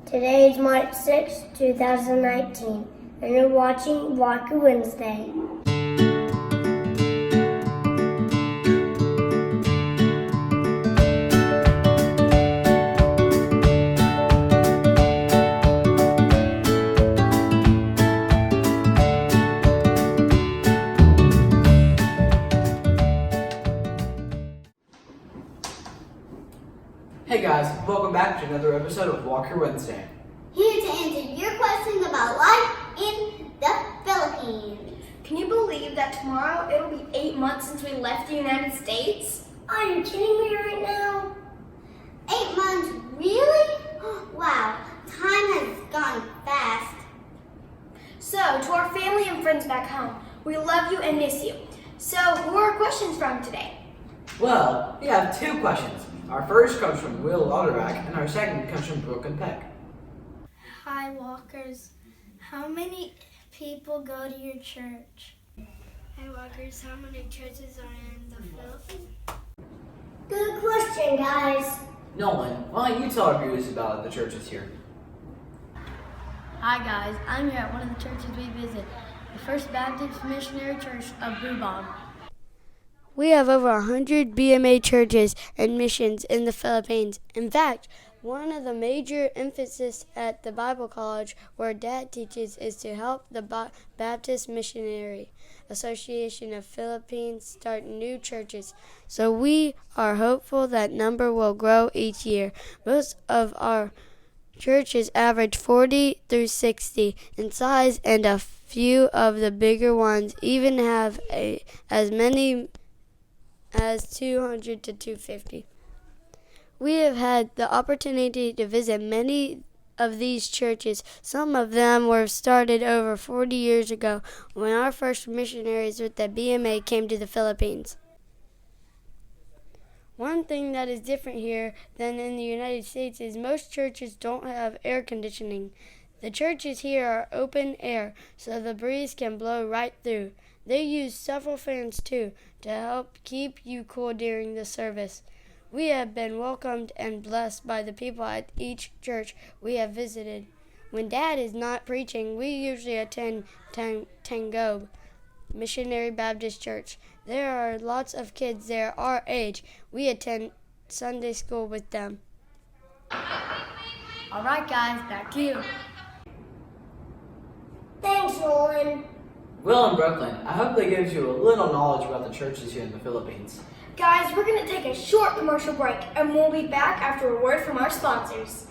Today is March 6, 2019, and you're watching Walker Wednesday. Hey guys, welcome back to another episode of Walker Wednesday. Here to answer your questions about life in the Philippines. Can you believe that tomorrow it'll be 8 months since we left the United States? Are you kidding me right now? 8 months, really? Wow, time has gone fast. So, to our family and friends back home, we love you and miss you. So, who are our questions from today? Well, we have two questions. Our first comes from Will Lauderbach, and our second comes from Brooke and Peck. Hi, Walkers. How many people go to your church? Hi, Walkers. How many churches are in the Philippines? Good question, guys. Nolan, why don't you tell our viewers about the churches here? Hi guys, I'm here at one of the churches we visit, the First Baptist Missionary Church of Bubog. We have over 100 BMA churches and missions in the Philippines. In fact, one of the major emphasis at the Bible College where Dad teaches is to help the Baptist Missionary Association of Philippines start new churches. So we are hopeful that number will grow each year. Most of our churches average 40 through 60 in size, and a few of the bigger ones even have as many as 200 to 250. We have had the opportunity to visit many of these churches. Some of them were started over 40 years ago when our first missionaries with the BMA came to the Philippines. One thing that is different here than in the United States is most churches don't have air conditioning. The churches here are open air, so the breeze can blow right through. They use several fans too to help keep you cool during the service. We have been welcomed and blessed by the people at each church we have visited. When Dad is not preaching, we usually attend Tangob Missionary Baptist Church. There are lots of kids there our age. We attend Sunday school with them. All right guys, back to you. Thanks, Nolan. Will and Brooklyn, I hope that gives you a little knowledge about the churches here in the Philippines. Guys, we're going to take a short commercial break, and we'll be back after a word from our sponsors.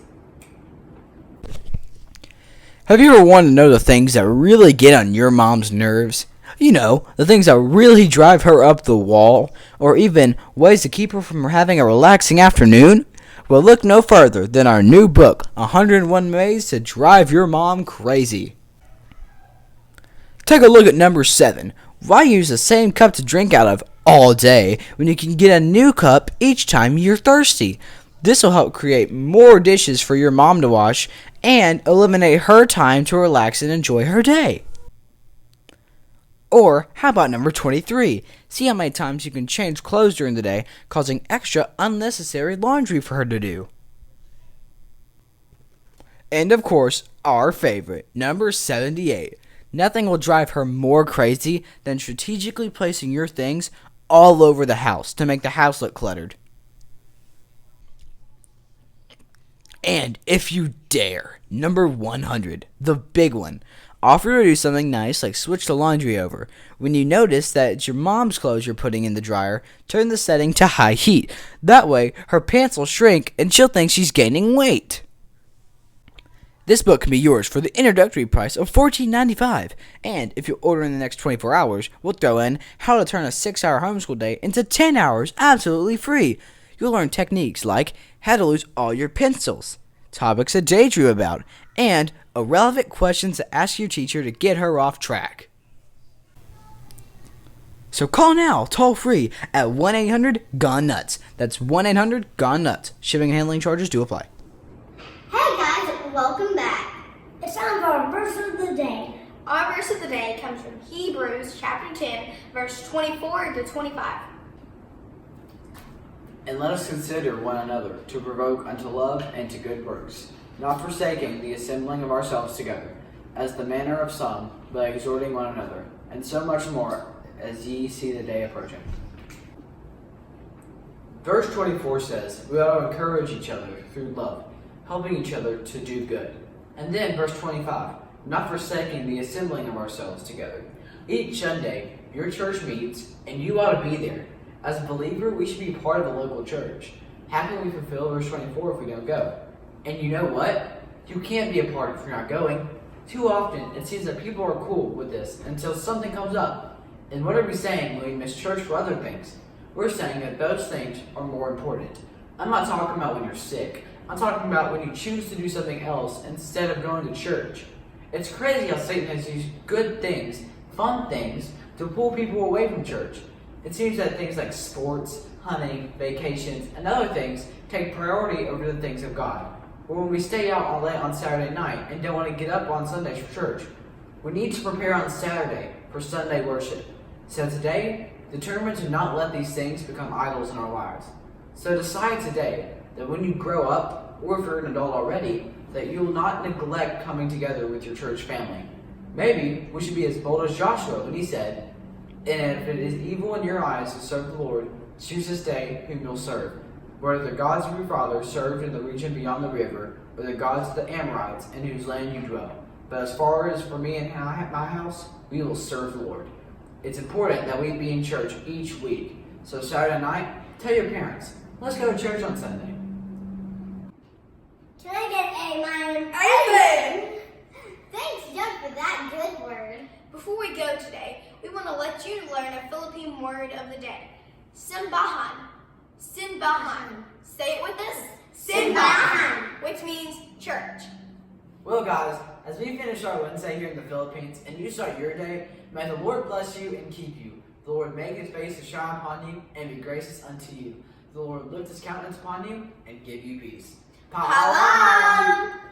Have you ever wanted to know the things that really get on your mom's nerves? You know, the things that really drive her up the wall, or even ways to keep her from having a relaxing afternoon? Well, look no further than our new book, 101 Ways to Drive Your Mom Crazy. Take a look at number 7. Why use the same cup to drink out of all day when you can get a new cup each time you're thirsty? This will help create more dishes for your mom to wash and eliminate her time to relax and enjoy her day. Or how about number 23? See how many times you can change clothes during the day, causing extra unnecessary laundry for her to do. And of course, our favorite, number 78. Nothing will drive her more crazy than strategically placing your things all over the house to make the house look cluttered. And if you dare, number 100, the big one. Offer her to do something nice like switch the laundry over. When you notice that it's your mom's clothes you're putting in the dryer, turn the setting to high heat. That way, her pants will shrink and she'll think she's gaining weight. This book can be yours for the introductory price of $14.95. And if you order in the next 24 hours, we'll throw in how to turn a 6-hour homeschool day into 10 hours absolutely free. You'll learn techniques like how to lose all your pencils, topics to daydream about, and irrelevant questions to ask your teacher to get her off track. So call now, toll free, at 1-800-GONE-NUTS. That's 1-800-GONE-NUTS. Shipping and handling charges do apply. Hey guys, welcome back. It's time for our verse of the day. Our verse of the day comes from Hebrews chapter 10, verse 24 to 25. And let us consider one another to provoke unto love and to good works, not forsaking the assembling of ourselves together, as the manner of some, but exhorting one another, and so much more as ye see the day approaching. Verse 24 says, we ought to encourage each other through love, helping each other to do good. And then verse 25, not forsaking the assembling of ourselves together. Each Sunday, your church meets, and you ought to be there. As a believer, we should be part of the local church. How can we fulfill verse 24 if we don't go? And you know what? You can't be a part if you're not going. Too often, it seems that people are cool with this until something comes up. And what are we saying when we miss church for other things? We're saying that those things are more important. I'm not talking about when you're sick. I'm talking about when you choose to do something else instead of going to church. It's crazy how Satan has used good things, fun things, to pull people away from church. It seems that things like sports, hunting, vacations, and other things take priority over the things of God. Or when we stay out all late on Saturday night and don't want to get up on Sundays for church, we need to prepare on Saturday for Sunday worship. So today, determine to not let these things become idols in our lives. So decide today that when you grow up, or if you're an adult already, that you will not neglect coming together with your church family. Maybe we should be as bold as Joshua when he said, and if it is evil in your eyes to serve the Lord, choose this day whom you'll serve. Whether the gods of your fathers served in the region beyond the river, or the gods of the Amorites in whose land you dwell. But as far as for me and my house, we will serve the Lord. It's important that we be in church each week. So Saturday night, tell your parents, let's go to church on Sunday. Can I get amen? Amen! Thanks, Doug, for that good word. Before we go today, we want to let you learn a Philippine word of the day. Simbahan. Simbahan. Say it with us. Simbahan. Which means church. Well, guys, as we finish our Wednesday here in the Philippines and you start your day, may the Lord bless you and keep you. The Lord make his face to shine upon you and be gracious unto you. The Lord lift his countenance upon you and give you peace. Paalam!